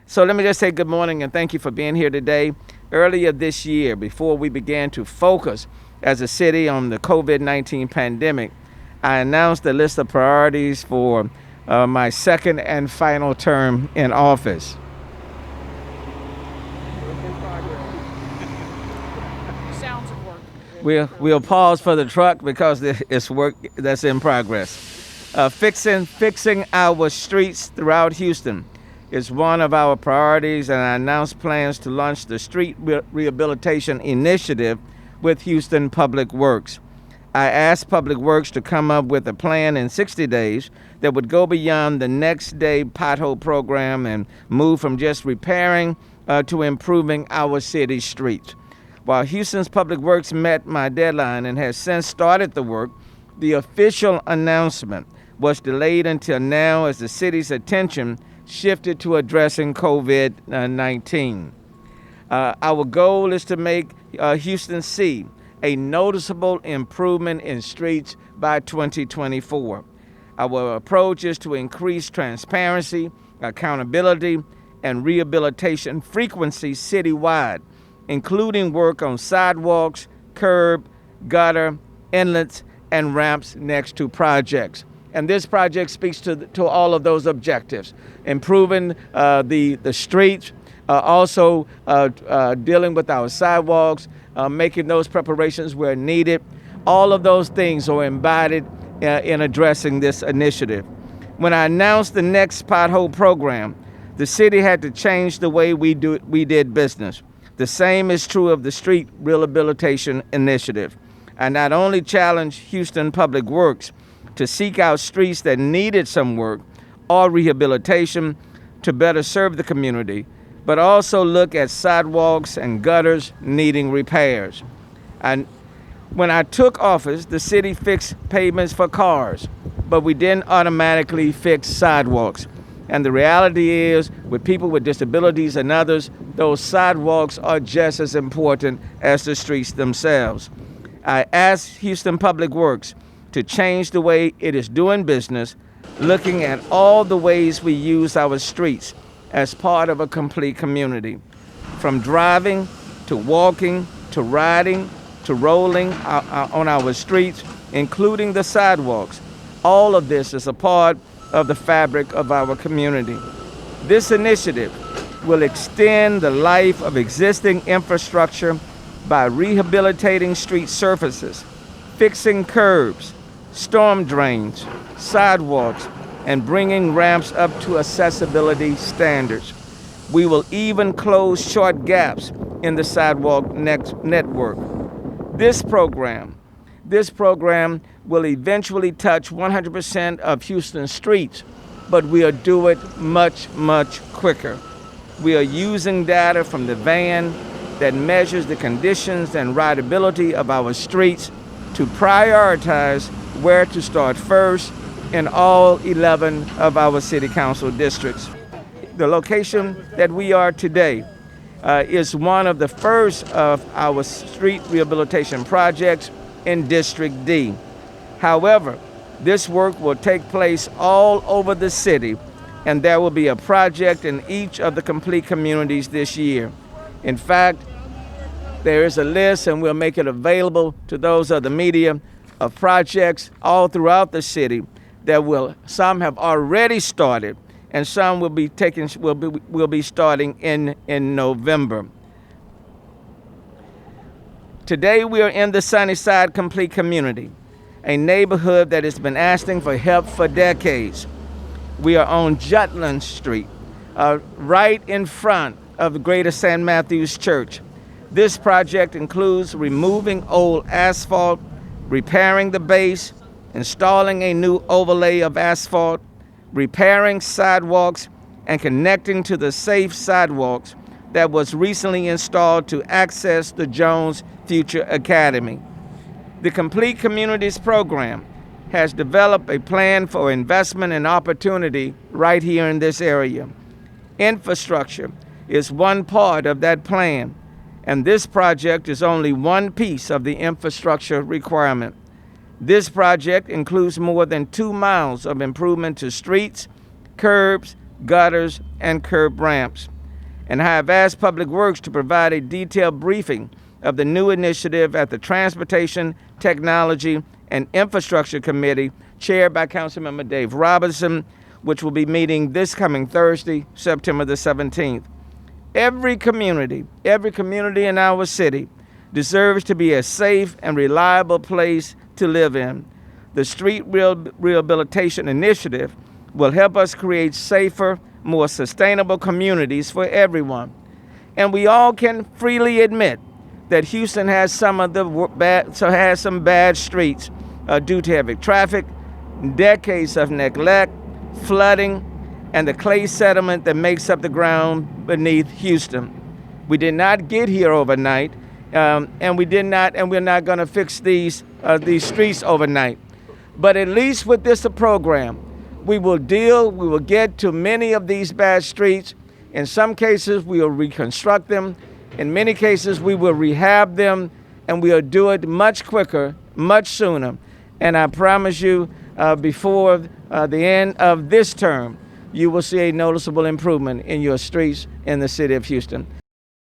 So let me just say good morning and thank you for being here today. Earlier this year, before we began to focus as a city on the COVID-19 pandemic, I announced a list of priorities for my second and final term in office. Sounds of work. We'll pause for the truck because it's work that's in progress. Fixing our streets throughout Houston is one of our priorities, and I announced plans to launch the Street Rehabilitation Initiative with Houston Public Works. I asked Public Works to come up with a plan in 60 days that would go beyond the next day pothole program and move from just repairing to improving our city streets. While Houston's Public Works met my deadline and has since started the work, the official announcement was delayed until now as the city's attention shifted to addressing COVID-19. Our goal is to make Houston see a noticeable improvement in streets by 2024. Our approach is to increase transparency, accountability, and rehabilitation frequency citywide, including work on sidewalks, curb, gutter, inlets, and ramps next to projects. And this project speaks to all of those objectives: improving the streets, also dealing with our sidewalks, making those preparations where needed. All of those things are embodied in addressing this initiative. When I announced the next pothole program, the city had to change the way we did business. The same is true of the Street Rehabilitation Initiative. I not only challenged Houston Public Works to seek out streets that needed some work or rehabilitation to better serve the community, but also look at sidewalks and gutters needing repairs. And when I took office, the city fixed pavements for cars, but we didn't automatically fix sidewalks. And the reality is, with people with disabilities and others, those sidewalks are just as important as the streets themselves. I asked Houston Public Works to change the way it is doing business, looking at all the ways we use our streets as part of a complete community. From driving, to walking, to riding, to rolling on our streets, including the sidewalks. All of this is a part of the fabric of our community. This initiative will extend the life of existing infrastructure by rehabilitating street surfaces, fixing curbs, storm drains, sidewalks, and bringing ramps up to accessibility standards. We will even close short gaps in the sidewalk network. This program will eventually touch 100% of Houston's streets, but we'll do it much, much quicker. We are using data from the van that measures the conditions and rideability of our streets to prioritize where to start first in all 11 of our city council districts. The location that we are today is one of the first of our street rehabilitation projects in District D. However, this work will take place all over the city, and there will be a project in each of the complete communities this year. In fact, there is a list, and we'll make it available to those of the media, of projects all throughout the city that some have already started, and some will be starting in November. Today we are in the Sunnyside Complete Community, a neighborhood that has been asking for help for decades. We are on Jutland Street, right in front of the Greater St. Matthew's Church. This project includes removing old asphalt, repairing the base, installing a new overlay of asphalt, repairing sidewalks, and connecting to the safe sidewalks that was recently installed to access the Jones Future Academy. The Complete Communities program has developed a plan for investment and opportunity right here in this area. Infrastructure is one part of that plan, and this project is only one piece of the infrastructure requirement. This project includes more than 2 miles of improvement to streets, curbs, gutters, and curb ramps. and I have asked Public Works to provide a detailed briefing of the new initiative at the Transportation, Technology, and Infrastructure Committee, chaired by Councilmember Dave Robinson, which will be meeting this coming Thursday, September the 17th. Every community in our city deserves to be a safe and reliable place to live in. The Street Rehabilitation Initiative will help us create safer, more sustainable communities for everyone. And we all can freely admit that Houston has some bad streets due to heavy traffic, decades of neglect, flooding, and the clay sediment that makes up the ground beneath Houston. We did not get here overnight, and we're not going to fix these streets overnight. But at least with this program, we will get to many of these bad streets. In some cases, we will reconstruct them. In many cases, we will rehab them, and we'll do it much quicker, much sooner. And I promise you, before the end of this term, you will see a noticeable improvement in your streets in the city of Houston.